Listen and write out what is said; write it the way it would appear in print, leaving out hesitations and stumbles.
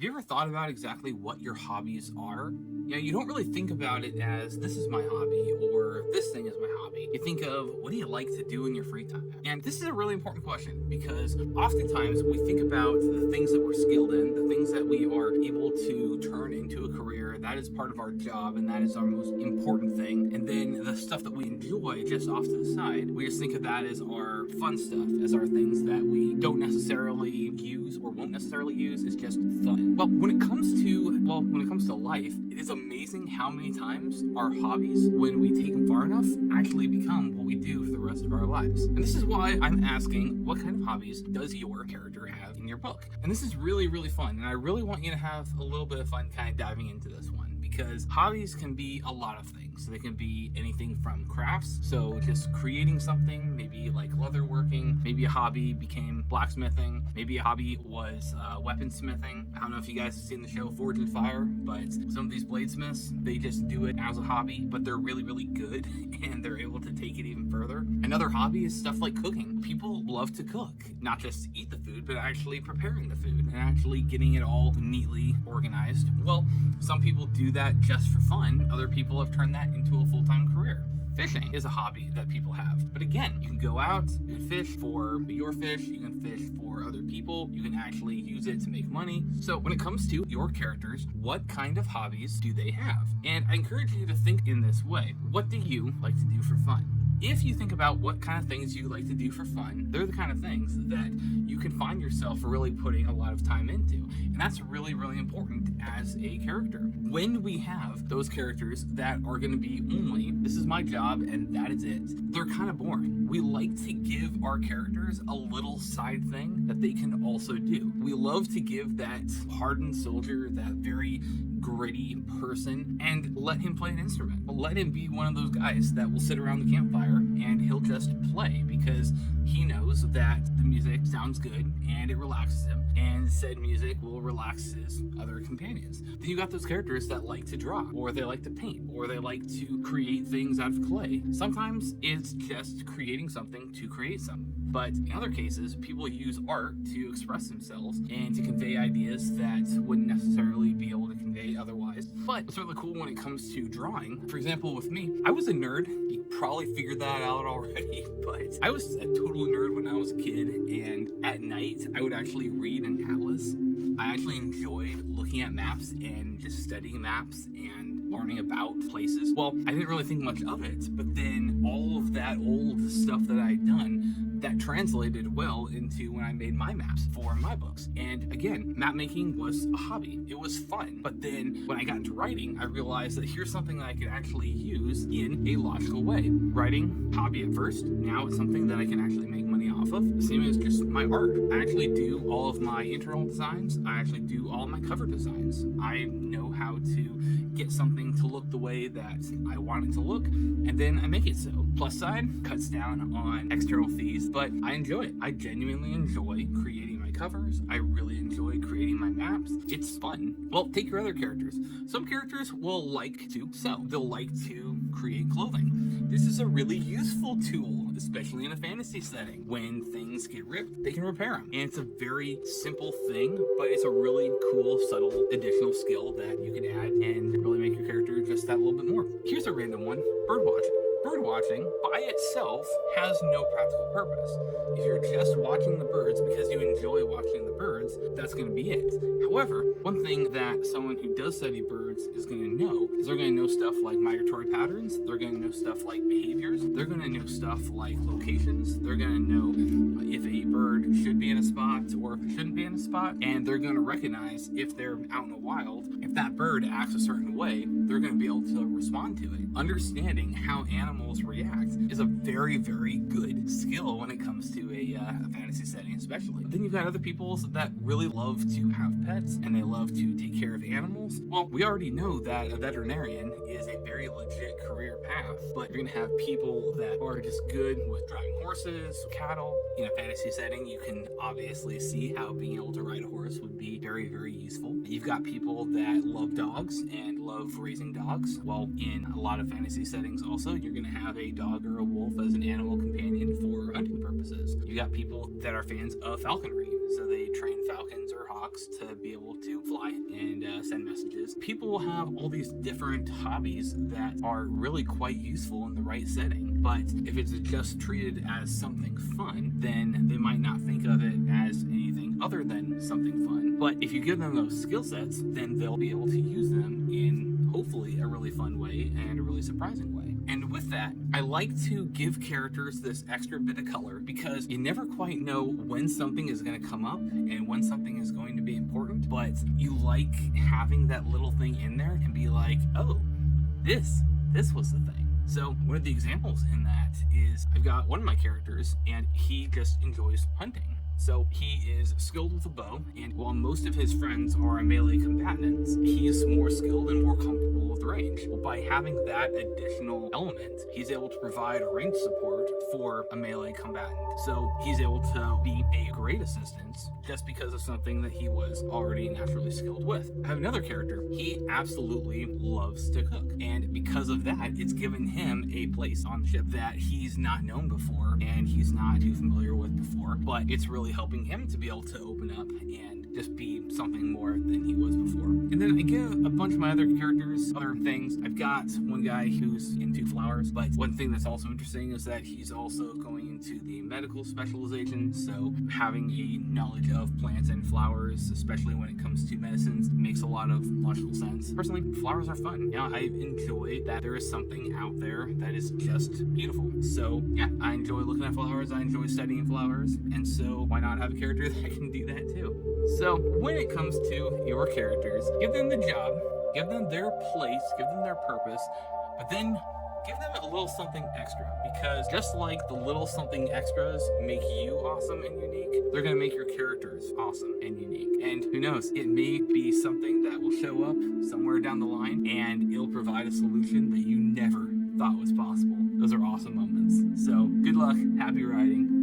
Have you ever thought about exactly what your hobbies are? You don't really think about it as this is my hobby or this thing is my hobby. You think of what do you like to do in your free time? And this is a really important question because oftentimes we think about the things that we're skilled in, the things that we are able to turn into a career. That is part of our job and that is our most important thing. And then the stuff that we enjoy just off to the side, we just think of that as our fun stuff, as our things that we don't necessarily use or won't necessarily use. It's just fun. Well, when it comes to life, it is amazing how many times our hobbies, when we take them far enough, actually become what we do for the rest of our lives. And this is why I'm asking, what kind of hobbies does your character have in your book? And this is really, really fun. And I really want you to have a little bit of fun kind of diving into this one, because hobbies can be a lot of things. They can be anything from crafts, so just creating something, maybe like leatherworking. Maybe a hobby became blacksmithing. Maybe a hobby was weaponsmithing. I don't know if you guys have seen the show Forge and Fire, but some of these bladesmiths, they just do it as a hobby, but they're really, really good and they're able to take it even further. Another hobby is stuff like cooking. People love to cook, not just eat the food, but actually preparing the food and actually getting it all neatly organized. Well, some people do that just for fun. Other people have turned that into a full-time career. Fishing is a hobby that people have. But again, you can go out and fish for your fish, you can fish for other people, you can actually use it to make money. So when it comes to your characters, what kind of hobbies do they have? And I encourage you to think in this way. What do you like to do for fun? If you think about what kind of things you like to do for fun, they're the kind of things that you can find yourself really putting a lot of time into. And that's really, really important as a character. When we have those characters that are going to be only, this is my job and that is it, they're kind of boring. We like to give our characters a little side thing that they can also do. We love to give that hardened soldier, that very gritty person, and let him play an instrument. Let him be one of those guys that will sit around the campfire and he'll just play because he knows that the music sounds good and it relaxes him, and said music will relax his other companions. Then you got those characters that like to draw, or they like to paint, or they like to create things out of clay. Sometimes it's just creating something to create something. But in other cases, people use art to express themselves and to convey ideas that wouldn't necessarily be able to convey otherwise. But it's really cool when it comes to drawing. For example, with me, I was a nerd. You probably figured that out already, but I was a total nerd when I was a kid, and at night, I would actually read an atlas. I actually enjoyed looking at maps and just studying maps and learning about places. Well, I didn't really think much of it, but then all of that old stuff that I had done, that translated well into when I made my maps for my books. And again, map making was a hobby. It was fun. But then when I got into writing, I realized that here's something that I could actually use in a logical way. Writing, hobby at first, now it's something that I can actually make money off of. The same as just my art. I actually do all of my internal designs. I actually do all of my cover designs. I know how to get something to look the way that I want it to look, and then I make it so. Plus side, cuts down on external fees, but I enjoy it. I genuinely enjoy creating my covers. I really enjoy creating my maps. It's fun. Well, take your other characters. Some characters will like to sew. They'll like to create clothing. This is a really useful tool, especially in a fantasy setting. When things get ripped, they can repair them. And it's a very simple thing, but it's a really cool, subtle, additional skill that you can add and really make your character just that little bit more. Here's a random one, bird watching. Bird watching by itself has no practical purpose. If you're just watching the birds because you enjoy watching the birds, that's going to be it. However, one thing that someone who does study birds is going to know is they're going to know stuff like migratory patterns, they're going to know stuff like behaviors, they're going to know stuff like locations, they're going to know if a bird should be in a spot or if it shouldn't be in a spot, and they're going to recognize if they're out in the wild, if that bird acts a certain way, they're going to be able to respond to it. Understanding how animals react is a very, very good skill when it comes to a fantasy setting especially. But then you've got other people that really love to have pets and they love to take care of animals, well, we already know that a veterinarian is a very legit career path, but you're gonna have people that are just good with driving horses, cattle. In a fantasy setting, you can obviously see how being able to ride a horse would be very, very useful. You've got people that love dogs and love raising dogs. Well, in a lot of fantasy settings also, you're gonna have a dog or a wolf as an animal companion for hunting purposes. You got people that are fans of falconry, so they train falcons or hawks to be able to fly and send messages. People will have all these different hobbies that are really quite useful in the right setting, but if it's just treated as something fun, then they might not think of it as anything other than something fun. But if you give them those skill sets, then they'll be able to use them in hopefully a really fun way and a really surprising way. And with that, I like to give characters this extra bit of color because you never quite know when something is going to come up and when something is going to be important, but you like having that little thing in there and be like, oh, this was the thing. So one of the examples in that is I've got one of my characters and he just enjoys hunting. So he is skilled with a bow, and while most of his friends are melee combatants, he's more skilled and more comfortable with range. Well, by having that additional element, he's able to provide range support for a melee combatant. So he's able to be a great assistance just because of something that he was already naturally skilled with. I have another character. He absolutely loves to cook, and because of that, it's given him a place on the ship that he's not known before and he's not too familiar with before, but it's really helping him to be able to open up and just be something more than he was before. And then I give a bunch of my other characters other things. I've got one guy who's into flowers, but one thing that's also interesting is that he's also going into the medical specialization, so having a knowledge of plants and flowers, especially when it comes to medicines, makes a lot of logical sense. Personally, flowers are fun. You know, I enjoy that there is something out there that is just beautiful. So yeah, I enjoy looking at flowers, I enjoy studying flowers, and so why not have a character that can do that too? So when it comes to your characters, give them the job, give them their place, give them their purpose, but then give them a little something extra, because just like the little something extras make you awesome and unique, they're going to make your characters awesome and unique. And who knows, it may be something that will show up somewhere down the line and it'll provide a solution that you never thought was possible. Those are awesome moments. So good luck, happy writing.